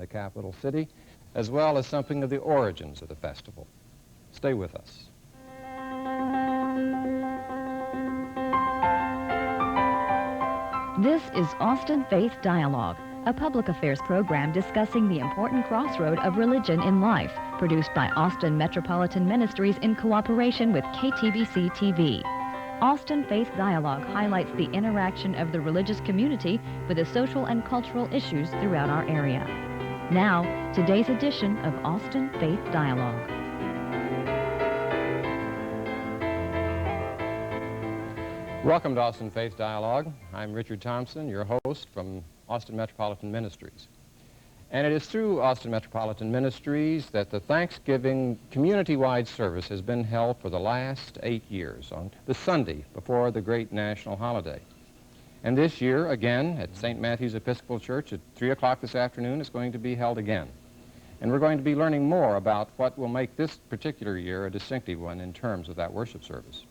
the capital city, as well as something of the origins of the festival. Stay with us. This is Austin Faith Dialogue, a public affairs program discussing the important crossroad of religion in life, produced by Austin Metropolitan Ministries in cooperation with KTBC TV. Austin Faith Dialogue highlights the interaction of the religious community with the social and cultural issues throughout our area. Now, today's edition of Austin Faith Dialogue. Welcome to Austin Faith Dialogue. I'm Richard Thompson, your host from Austin Metropolitan Ministries. And it is through Austin Metropolitan Ministries that the Thanksgiving community-wide service has been held for the last 8 years on the Sunday before the great national holiday. And this year, again, at St. Matthew's Episcopal Church at 3 o'clock this afternoon, it's going to be held again. And we're going to be learning more about what will make this particular year a distinctive one in terms of that worship service.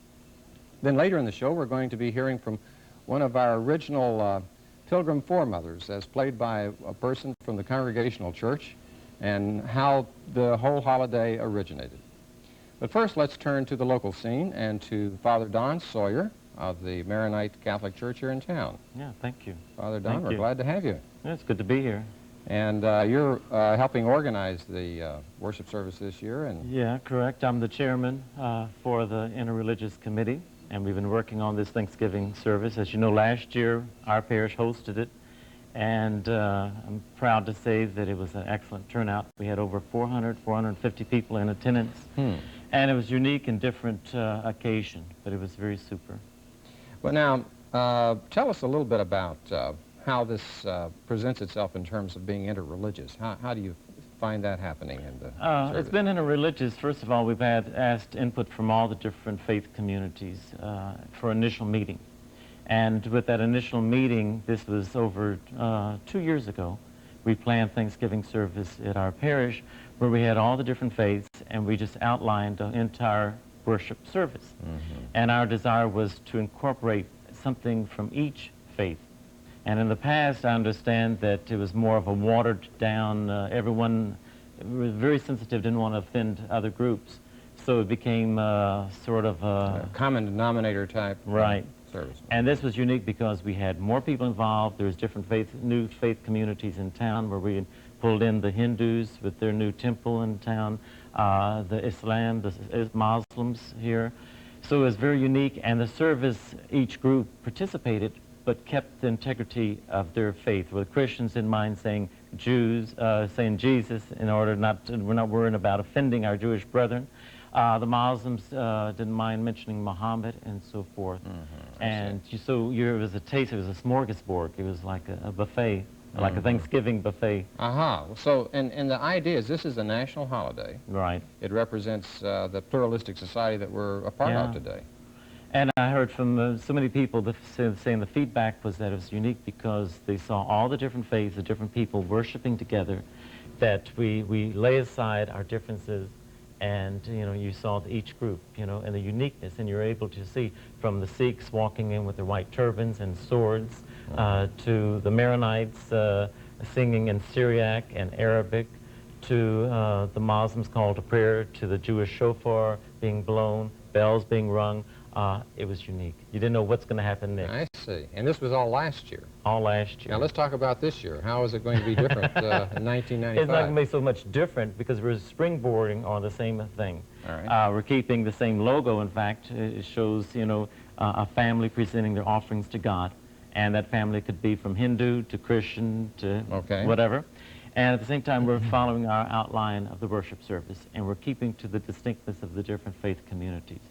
Then later in the show, we're going to be hearing from one of our original Pilgrim Foremothers, as played by a person from the Congregational Church, and how the whole holiday originated. But first, let's turn to the local scene and to Father Don Sawyer of the Maronite Catholic Church here in town. Yeah, thank you. Father Don, we're glad to have you. Yeah, it's good to be here. And you're helping organize the worship service this year. And yeah, correct. I'm the chairman for the Interreligious Committee, and we've been working on this Thanksgiving service. As you know, last year our parish hosted it, and I'm proud to say that it was an excellent turnout. We had over 450 people in attendance, and it was unique and different occasion, but it was very super. Well, now, tell us a little bit about how this presents itself in terms of being interreligious. How do you find that happening in the service? It's been interreligious. First of all, we've asked input from all the different faith communities for initial meeting. And with that initial meeting, this was over 2 years ago, we planned Thanksgiving service at our parish where we had all the different faiths, and we just outlined the entire worship service. And our desire was to incorporate something from each faith. And in the past, I understand that it was more of a watered down, everyone was very sensitive, didn't want to offend other groups. So it became sort of a common denominator type service. And this was unique because we had more people involved. There was different new faith communities in town where we pulled in the Hindus with their new temple in town, the Islam, the Muslims here. So it was very unique, and the service, each group participated but kept the integrity of their faith, with Christians in mind saying saying Jesus, in order we're not worrying about offending our Jewish brethren. The Muslims didn't mind mentioning Muhammad and so forth. And so it was a taste, it was a smorgasbord. It was like a buffet, like a Thanksgiving buffet. So, and the idea is this is a national holiday. Right. It represents the pluralistic society that we're a part of today. And I heard from so many people saying the feedback was that it was unique because they saw all the different faiths, the different people worshiping together, that we lay aside our differences, and you saw each group, and the uniqueness, and you're able to see from the Sikhs walking in with their white turbans and swords, to the Maronites singing in Syriac and Arabic, to the Muslims call to prayer, to the Jewish shofar being blown, bells being rung. It was unique. You didn't know what's going to happen next. I see. And this was all last year? All last year. Now let's talk about this year. How is it going to be different in 1995? It's not going to be so much different because we're springboarding on the same thing. All right. We're keeping the same logo. In fact, it shows, a family presenting their offerings to God. And that family could be from Hindu to Christian to whatever. And at the same time, we're following our outline of the worship service, and we're keeping to the distinctness of the different faith communities.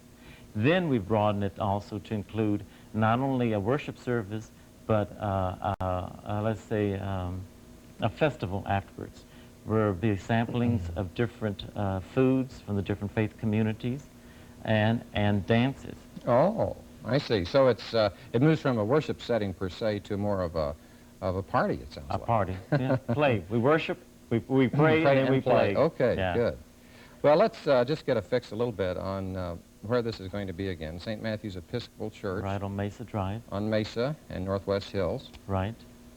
Then we broaden it also to include not only a worship service, but let's say a festival afterwards, where there will be samplings of different foods from the different faith communities, and dances. Oh, I see. So it moves from a worship setting per se to more of a party. It sounds like a party. Yeah, play. We worship, we pray, and then we play. Okay, good. Well, let's just get a fix a little bit on where this is going to be again. St. Matthew's Episcopal Church. Right on Mesa Drive. On Mesa and Northwest Hills. Right.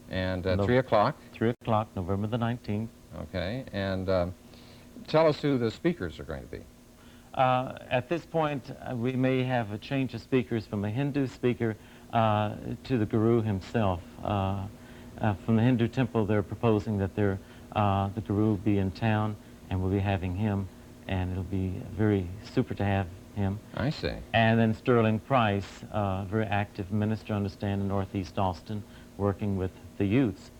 And No. 3 o'clock. 3 o'clock, November the 19th. Okay. And tell us who the speakers are going to be. At this point, we may have a change of speakers from a Hindu speaker to the Guru himself. From the Hindu temple, they're proposing that the Guru will be in town, and we'll be having him, and it'll be very super to have him. I see. And then Sterling Price, a very active minister, I understand, in Northeast Austin, working with the youths.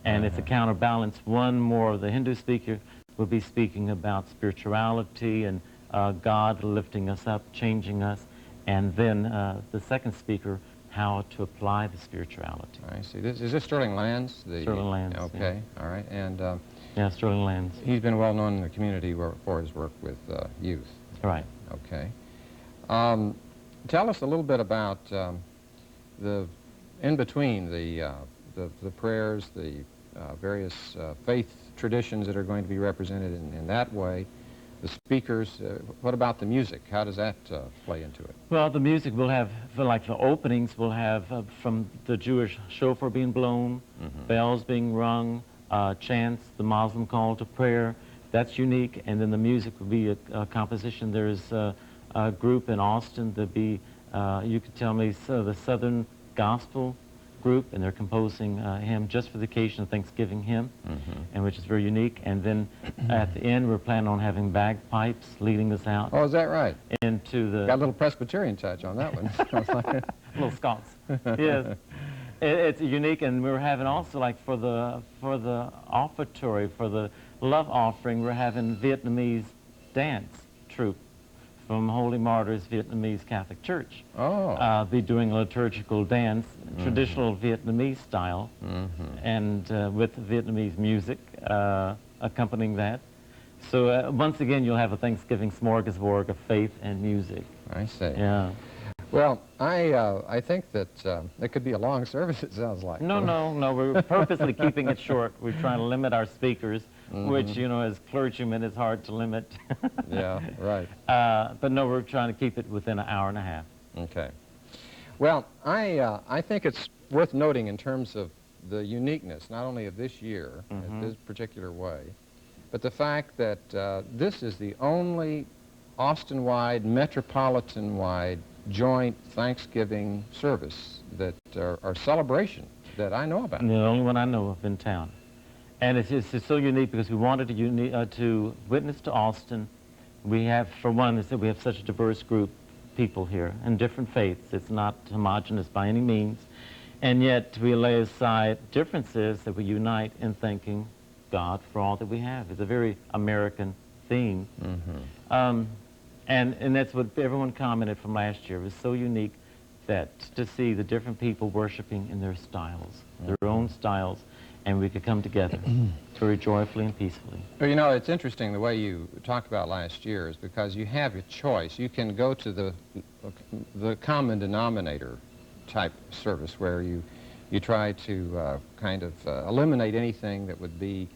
And it's a counterbalance. One more of the Hindu speaker will be speaking about spirituality and God lifting us up, changing us. And then the second speaker, how to apply the spirituality. I see. Is this Sterling Lands? Sterling Lands, Okay, all right. And yeah, Sterling Lands. he's been well known in the community for his work with youth. Right. Okay. Tell us a little bit about in between the prayers, the various faith traditions that are going to be represented in that way, the speakers. What about the music? How does that play into it? Well, the music will have, for like the openings, we'll have from the Jewish shofar being blown, bells being rung, chants, the Muslim call to prayer. That's unique. And then the music will be a composition. There's a group in Austin that be, you could tell me, the Southern Gospel group, and they're composing a hymn just for the occasion of Thanksgiving hymn, and which is very unique. And then at the end, we're planning on having bagpipes leading us out Oh, is that right? into the Got a little Presbyterian touch on that one. little Scots. Yes, it's unique, and we're having also like for the offertory, for the love offering, we're having Vietnamese dance troupe from Holy Martyrs Vietnamese Catholic Church. Oh. Be doing a liturgical dance, traditional Vietnamese style, and with Vietnamese music accompanying that. So once again, you'll have a Thanksgiving smorgasbord of faith and music. I see. Yeah. Well, I think that it could be a long service, it sounds like. No, we're purposely keeping it short. We're trying to limit our speakers, which, you know, as clergymen is hard to limit. Yeah, right. But no, we're trying to keep it within an hour and a half. Okay. Well, I think it's worth noting in terms of the uniqueness, not only of this year, in this particular way, but the fact that this is the only Austin-wide, metropolitan-wide joint Thanksgiving service that or celebration that I know about. And the only one I know of in town. And it's so unique because we wanted to witness to Austin. We have, for one, is that we have such a diverse group of people here and different faiths. It's not homogenous by any means. And yet we lay aside differences that we unite in thanking God for all that we have. It's a very American theme. And that's what everyone commented from last year. It was so unique that to see the different people worshiping in their styles, their own styles, and we could come together very joyfully and peacefully. Well, you know, it's interesting the way you talked about last year is because you have your choice. You can go to the common denominator type service where you try to kind of eliminate anything that would be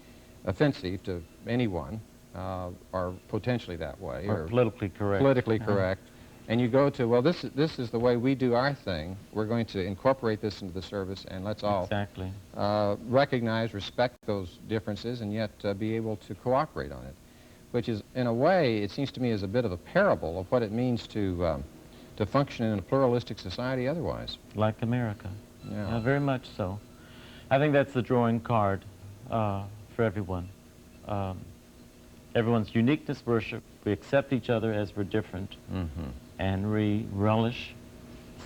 offensive to anyone. Or potentially that way, Or politically correct. Politically correct, and you go to, well, this is the way we do our thing. We're going to incorporate this into the service, and let's all Exactly. Recognize, respect those differences, and yet be able to cooperate on it, which is, in a way, it seems to me, is a bit of a parable of what it means to function in a pluralistic society otherwise. Like America. Yeah. Very much so. I think that's the drawing card for everyone. Everyone's uniqueness worship. We accept each other as we're different, and we relish,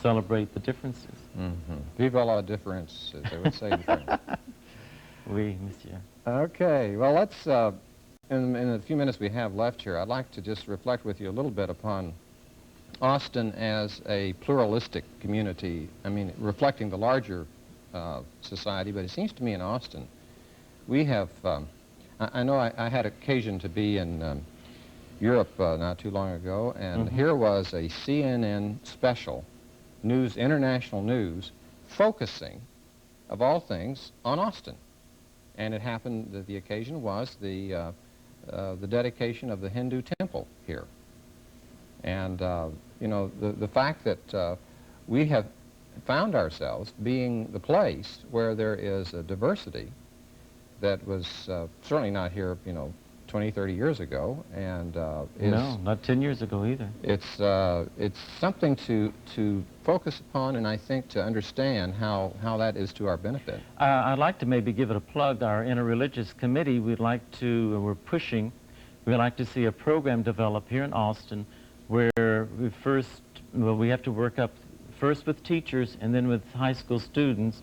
celebrate the differences. Vive la différence, as they would say in French. Oui, monsieur. Okay, well, let's, in the few minutes we have left here, I'd like to just reflect with you a little bit upon Austin as a pluralistic community. I mean, reflecting the larger society, but it seems to me in Austin, we have, I know I had occasion to be in Europe not too long ago, and here was a CNN special, international news, focusing, of all things, on Austin. And it happened that the occasion was the dedication of the Hindu temple here. And, you know, the fact that we have found ourselves being the place where there is a diversity that was certainly not here, 20, 30 years ago, and No, not 10 years ago either. it's something to focus upon, and I think to understand how that is to our benefit. I'd like to maybe give it a plug. Our interreligious committee, we'd like to see a program develop here in Austin where we have to work up first with teachers and then with high school students.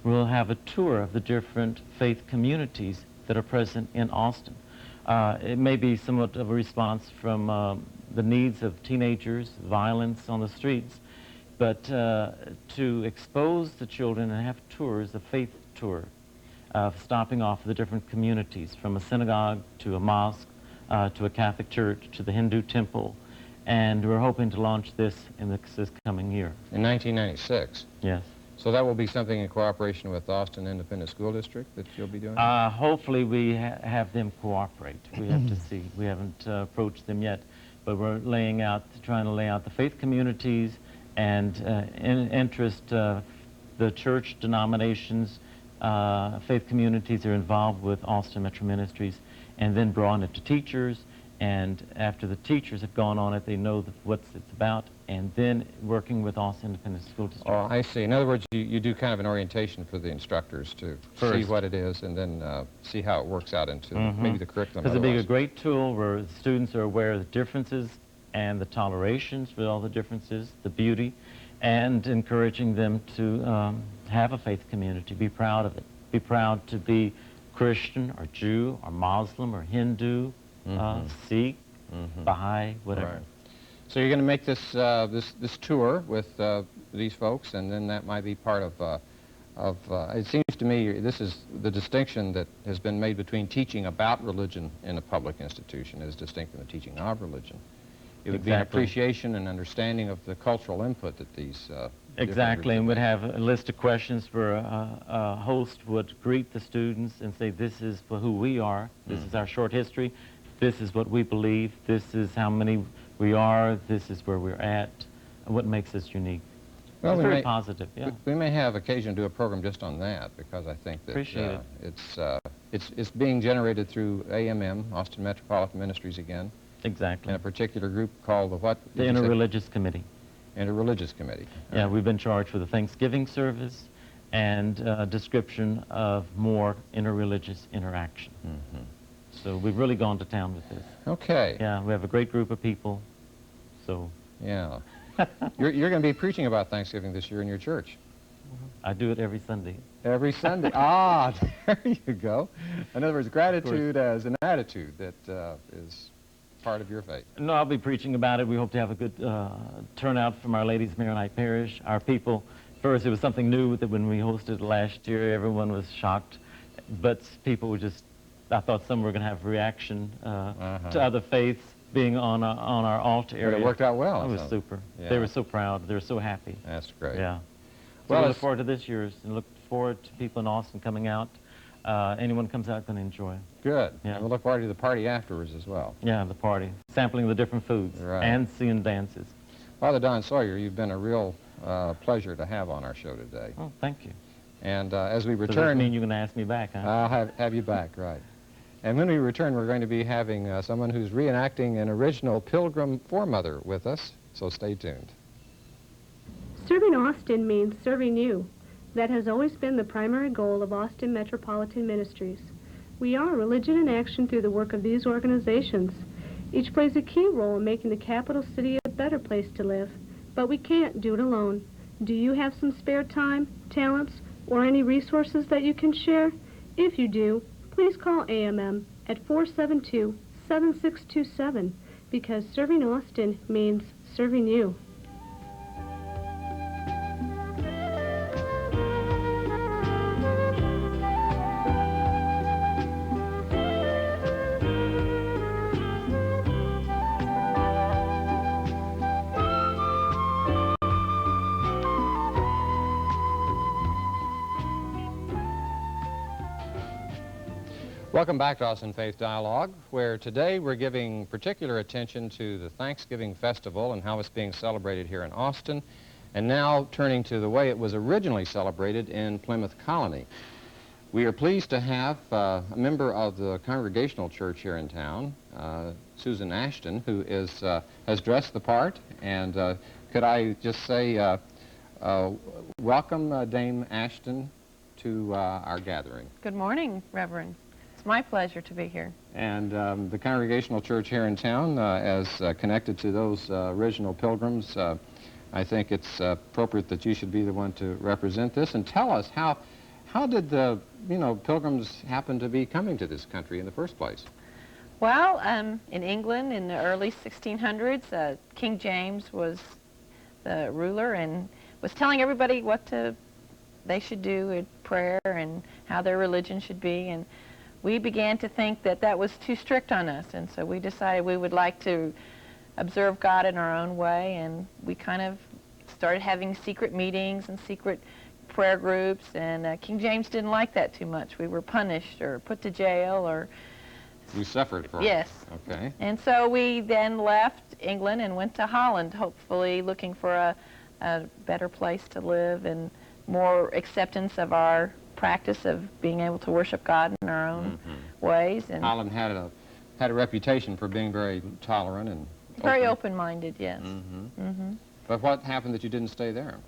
We'll have a tour of the different faith communities that are present in Austin. It may be somewhat of a response from the needs of teenagers, violence on the streets, but to expose the children and have tours, a faith tour, stopping off the different communities, from a synagogue to a mosque to a Catholic church to the Hindu temple. And we're hoping to launch this in this coming year. In 1996. Yes. So that will be something in cooperation with Austin Independent School District that you'll be doing? Hopefully we have them cooperate. We have to see. We haven't approached them yet, but we're trying to lay out the faith communities and the church denominations, faith communities are involved with Austin Metro Ministries, and then broaden it to teachers. And after the teachers have gone on it, they know what it's about, and then working with Austin Independent School District. Oh, I see. In other words, you do kind of an orientation for the instructors to see what it is and then see how it works out into maybe the curriculum. Because it'd be a great tool where the students are aware of the differences and the tolerations for all the differences, the beauty, and encouraging them to have a faith community, be proud of it, be proud to be Christian or Jew or Muslim or Hindu, Sikh, Baha'i, whatever. Right. So you're going to make this this tour with these folks, and then that might be part of it seems to me this is the distinction that has been made between teaching about religion in a public institution as distinct from the teaching of religion. It would be an appreciation and understanding of the cultural input that these exactly, and we'd have a list of questions where a host would greet the students and say, this is who we are, this is our short history, this is what we believe, this is how many we are, this is where we're at, what makes us unique. Well, it's very positive, yeah. We may have occasion to do a program just on that, because I think that it's being generated through AMM, Austin Metropolitan Ministries again. Exactly. And a particular group called the what? The Interreligious Committee. Interreligious Committee. Yeah, we've been charged with the Thanksgiving service and description of more interreligious interaction. So we've really gone to town with this. Okay. Yeah, we have a great group of people, so. Yeah. You're going to be preaching about Thanksgiving this year in your church. I do it every Sunday. Every Sunday. Ah, there you go. In other words, gratitude as an attitude that is part of your faith. No, I'll be preaching about it. We hope to have a good turnout from Our Lady's Maronite Parish. Our people, first it was something new that when we hosted last year, everyone was shocked. But people were just, I thought some were going to have reaction to other faiths being on our altar area. But it worked out well. It was super. Yeah. They were so proud. They were so happy. That's great. Yeah. So Well, we look forward to this year's and look forward to people in Austin coming out. Anyone comes out going to enjoy. Good. Yeah. And we'll look forward to the party afterwards as well. Yeah, the party. Sampling the different foods and seeing dances. Father Don Sawyer, you've been a real pleasure to have on our show today. Oh, thank you. And as we Does that return... mean you're going to ask me back, huh? I'll have you back, right. And when we return, we're going to be having someone who's reenacting an original Pilgrim Foremother with us, so stay tuned. Serving Austin means serving you. That has always been the primary goal of Austin Metropolitan Ministries. We are religion in action through the work of these organizations. Each plays a key role in making the capital city a better place to live, but we can't do it alone. Do you have some spare time, talents, or any resources that you can share? If you do, please call AMM at 472-7627, because serving Austin means serving you. Welcome back to Austin Faith Dialogue, where today we're giving particular attention to the Thanksgiving Festival and how it's being celebrated here in Austin. And now turning to the way it was originally celebrated in Plymouth Colony. We are pleased to have a member of the Congregational Church here in town, Susan Ashton, who has dressed the part. And could I just say, welcome, Dame Ashton, to our gathering. Good morning, Reverend. It's my pleasure to be here. And the Congregational Church here in town, as connected to those original pilgrims, I think it's appropriate that you should be the one to represent this and tell us how did the pilgrims happen to be coming to this country in the first place? Well, in England in the early 1600s, King James was the ruler and was telling everybody what they should do in prayer and how their religion should be. And we began to think that that was too strict on us. And so we decided we would like to observe God in our own way. And we kind of started having secret meetings and secret prayer groups. And King James didn't like that too much. We were punished or put to jail or... You suffered for it. Yes. Okay. And so we then left England and went to Holland, hopefully looking for a better place to live and more acceptance of our practice of being able to worship God in our own ways. And Holland had a reputation for being very tolerant and very open-minded, yes. But what happened that you didn't stay there?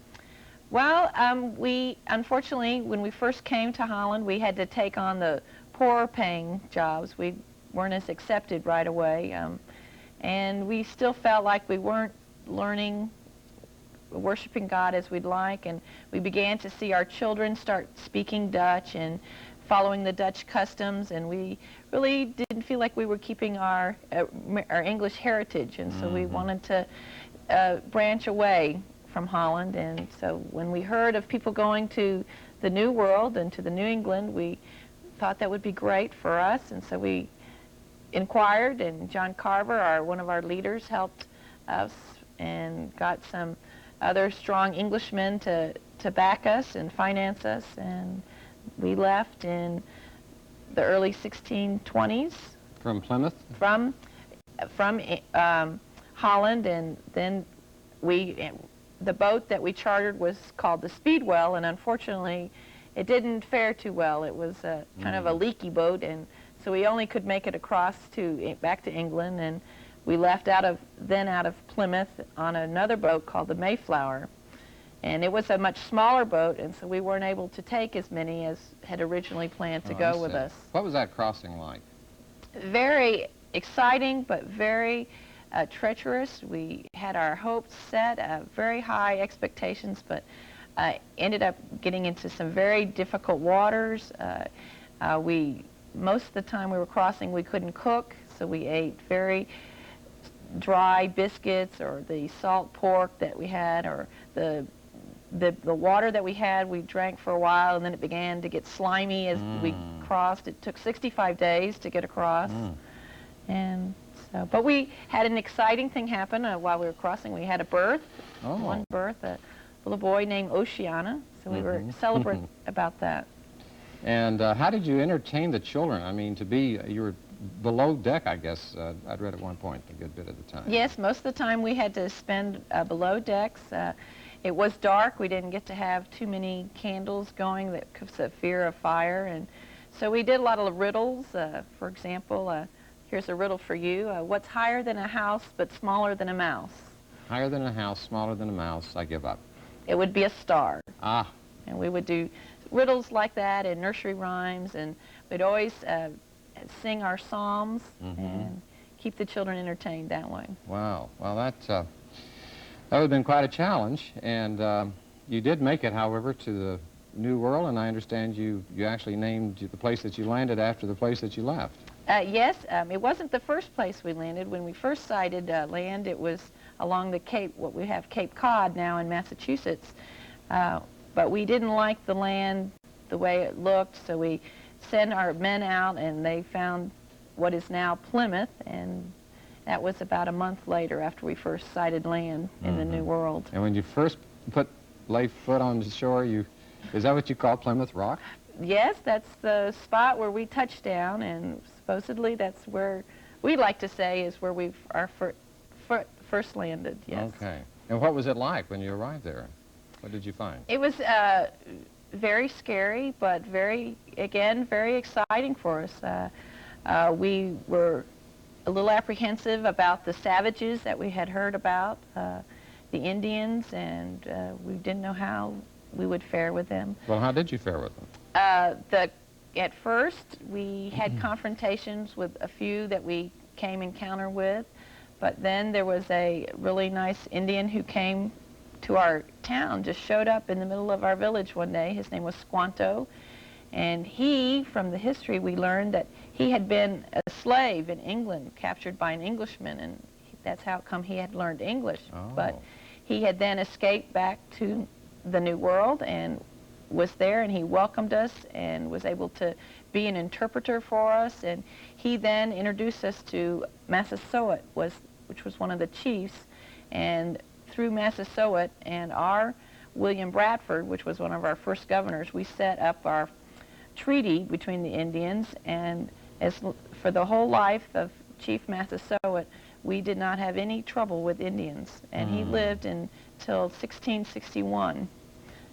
Well, we unfortunately, when we first came to Holland, we had to take on the poorer-paying jobs. We weren't as accepted right away, and we still felt like we weren't learning worshiping God as we'd like, and we began to see our children start speaking Dutch and following the Dutch customs, and we really didn't feel like we were keeping our English heritage, and so we wanted to branch away from Holland. And so when we heard of people going to the New World and to the New England, we thought that would be great for us, and so we inquired, and John Carver, one of our leaders, helped us and got some other strong Englishmen to back us and finance us, and we left in the early 1620s. From Plymouth? From Holland, and then the boat that we chartered was called the Speedwell, and unfortunately it didn't fare too well. It was kind of a leaky boat, and so we only could make it across back to England, and we left out of Plymouth on another boat called the Mayflower. And it was a much smaller boat, and so we weren't able to take as many as had originally planned to go with us. What was that crossing like? Very exciting, but very treacherous. We had our hopes set, very high expectations, but ended up getting into some very difficult waters. Most of the time we were crossing, we couldn't cook, so we ate very dry biscuits or the salt pork that we had, or the water that we had, we drank for a while, and then it began to get slimy as we crossed. It took 65 days to get across. And so, but we had an exciting thing happen while we were crossing. We had a birth, one birth, a little boy named Oceana, so we were celebrant about that. And how did you entertain the children? I mean, you were below deck, I guess. I'd read at one point a good bit of the time. Yes, most of the time we had to spend below decks. It was dark. We didn't get to have too many candles going because of fear of fire. And so we did a lot of riddles. For example, here's a riddle for you. What's higher than a house but smaller than a mouse? Higher than a house, smaller than a mouse. I give up. It would be a star. Ah. And we would do riddles like that and nursery rhymes, and we'd always sing our psalms and keep the children entertained that way. Wow. Well, that would have been quite a challenge, and you did make it, however, to the New World, and I understand you actually named the place that you landed after the place that you left. Yes, it wasn't the first place we landed. When we first sighted land, it was along the Cape, what we have Cape Cod now in Massachusetts, but we didn't like the land the way it looked, so we sent our men out, and they found what is now Plymouth, and that was about a month later after we first sighted land in the New World. And when you first lay foot on the shore, is that what you call Plymouth Rock? Yes, that's the spot where we touched down, and supposedly that's where we like to say is where our first landed, yes. Okay. And what was it like when you arrived there? What did you find? It was very scary, but very exciting for us. We were a little apprehensive about the savages that we had heard about, the Indians, and we didn't know how we would fare with them. Well, how did you fare with them? At first, we had confrontations with a few that we came encounter with, but then there was a really nice Indian who came to our town, just showed up in the middle of our village one day. His name was Squanto, and he, from the history, we learned that he had been a slave in England, captured by an Englishman, and that's how come he had learned English. Oh. But he had then escaped back to the New World and was there, and he welcomed us and was able to be an interpreter for us, and he then introduced us to Massasoit, which was one of the chiefs, and through Massasoit and our William Bradford, which was one of our first governors, we set up our treaty between the Indians, and for the whole life of Chief Massasoit, we did not have any trouble with Indians, and he lived until 1661.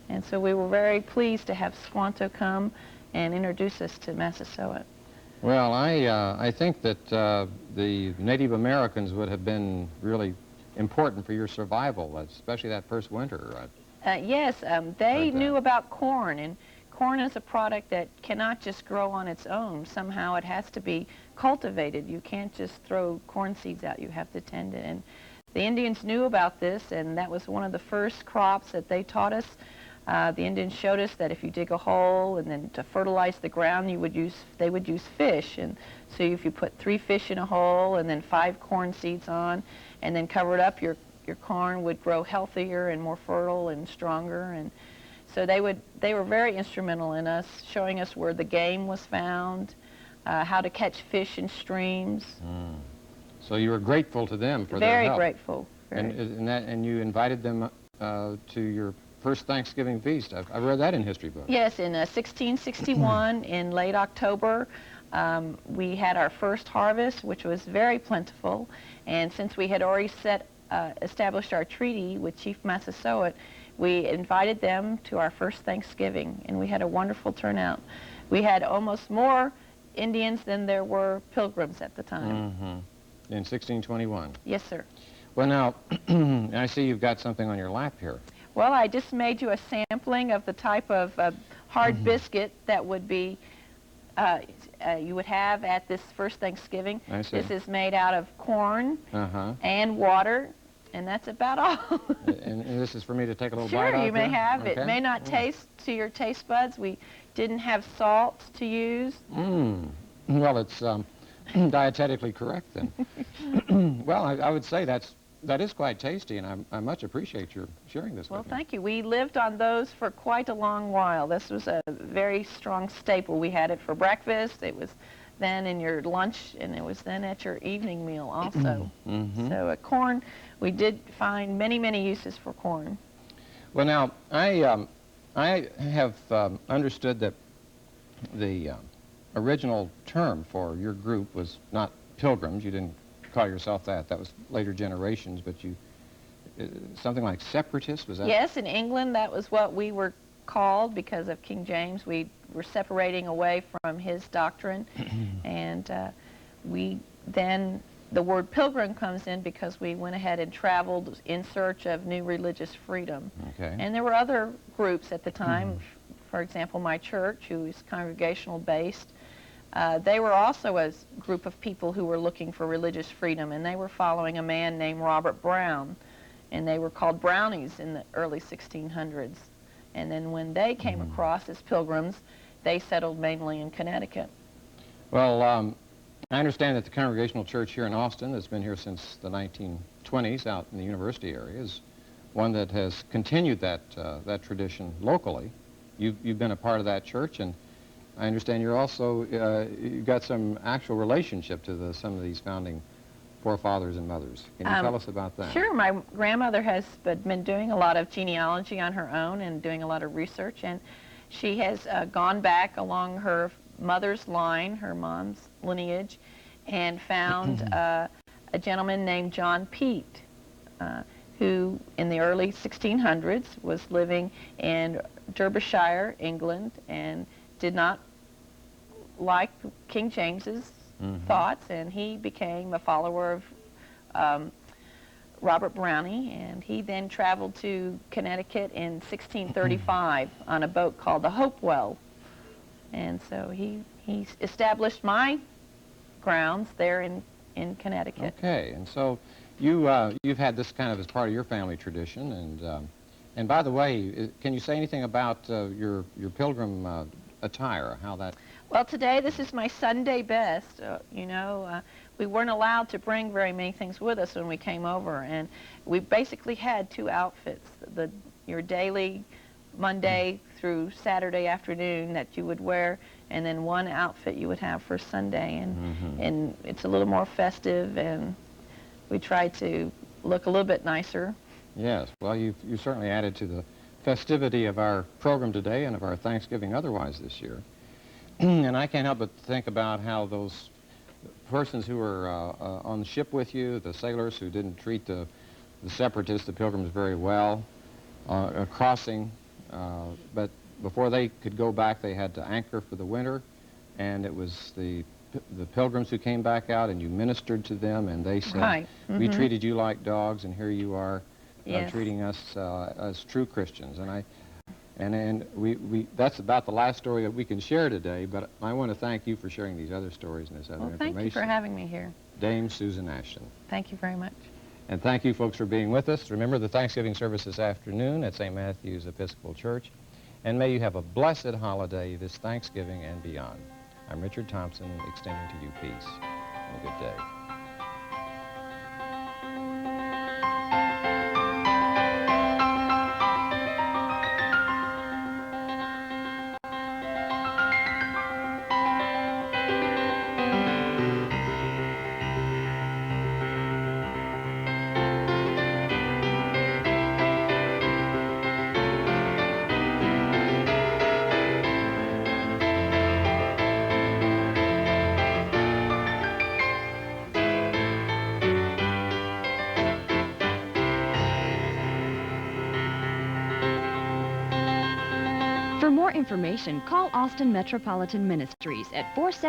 And so we were very pleased to have Squanto come and introduce us to Massasoit. Well, I think that the Native Americans would have been really important for your survival, especially that first winter. Yes, they knew about corn, and corn is a product that cannot just grow on its own. Somehow it has to be cultivated. You can't just throw corn seeds out. You have to tend it. And the Indians knew about this, and that was one of the first crops that they taught us. The Indians showed us that if you dig a hole and then to fertilize the ground, they would use fish. And so if you put 3 fish in a hole and then 5 corn seeds on and then cover it up, your corn would grow healthier and more fertile and stronger. And so they were very instrumental in us, showing us where the game was found, how to catch fish in streams. So you were grateful to them for their Very help. grateful. And you invited them to your first Thanksgiving feast. I've read that in history books. Yes, in 1661, in late October, we had our first harvest, which was very plentiful. And since we had already established our treaty with Chief Massasoit, we invited them to our first Thanksgiving, and we had a wonderful turnout. We had almost more Indians than there were pilgrims at the time. In 1621. Yes, sir. Well, now, I see you've got something on your lap here. Well, I just made you a sampling of the type of hard biscuit that would be you would have at this first Thanksgiving. I see. This is made out of corn and water, and that's about all. and this is for me to take a little bite Sure, out you may here? have. Okay. It may not taste to your taste buds. We didn't have salt to use. Well, it's dietetically correct then. Well, I would say that is quite tasty, and I much appreciate your sharing this Well, with me. thank you. We lived on those for quite a long while. This was a very strong staple. We had it for breakfast. It was then in your lunch, and it was then at your evening meal also. So corn, we did find many, many uses for corn. Well, now, I have understood that the original term for your group was not pilgrims. You didn't call yourself that. That was later generations, but you, something like separatists, was that? Yes, in England, that was what we were called because of King James. We were separating away from his doctrine, and the word pilgrim comes in because we went ahead and traveled in search of new religious freedom. Okay. And there were other groups at the time, for example, my church, who is congregational based. They were also a group of people who were looking for religious freedom, and they were following a man named Robert Brown, and they were called Brownies in the early 1600s. And then when they came across as pilgrims, they settled mainly in Connecticut. Well, I understand that the Congregational Church here in Austin, that's been here since the 1920s out in the university area, is one that has continued that tradition locally. You've been a part of that church, and I understand you're also, you've got some actual relationship to some of these founding forefathers and mothers. Can you tell us about that? Sure. My grandmother has been doing a lot of genealogy on her own and doing a lot of research, and she has gone back along her mother's line, her mom's lineage, and found a gentleman named John Peet. who in the early 1600s was living in Derbyshire, England, and did not like King James's thoughts, and he became a follower of Robert Browning, and he then traveled to Connecticut in 1635 on a boat called the Hopewell. And so he established my grounds there in Connecticut. Okay, and so you've had this kind of as part of your family tradition, and by the way, can you say anything about your pilgrim attire? How that? Well, today this is my Sunday best. We weren't allowed to bring very many things with us when we came over, and we basically had two outfits: your daily Monday through Saturday afternoon that you would wear, and then one outfit you would have for Sunday, and it's a little more festive, and we try to look a little bit nicer. Yes, well, you certainly added to the festivity of our program today and of our Thanksgiving otherwise this year. And I can't help but think about how those persons who were on the ship with you, the sailors who didn't treat the separatists, the pilgrims, very well, crossing, but before they could go back, they had to anchor for the winter, and it was the pilgrims who came back out, and you ministered to them, and they said, Right. we treated you like dogs, and here you are Yes. treating us as true Christians. And we that's about the last story that we can share today, but I want to thank you for sharing these other stories and this other Well, information. thank you for having me here. Dame Susan Ashton. Thank you very much. And thank you, folks, for being with us. Remember the Thanksgiving service this afternoon at St. Matthew's Episcopal Church. And may you have a blessed holiday this Thanksgiving and beyond. I'm Richard Thompson, extending to you peace and a good day. For more information, call Austin Metropolitan Ministries at 470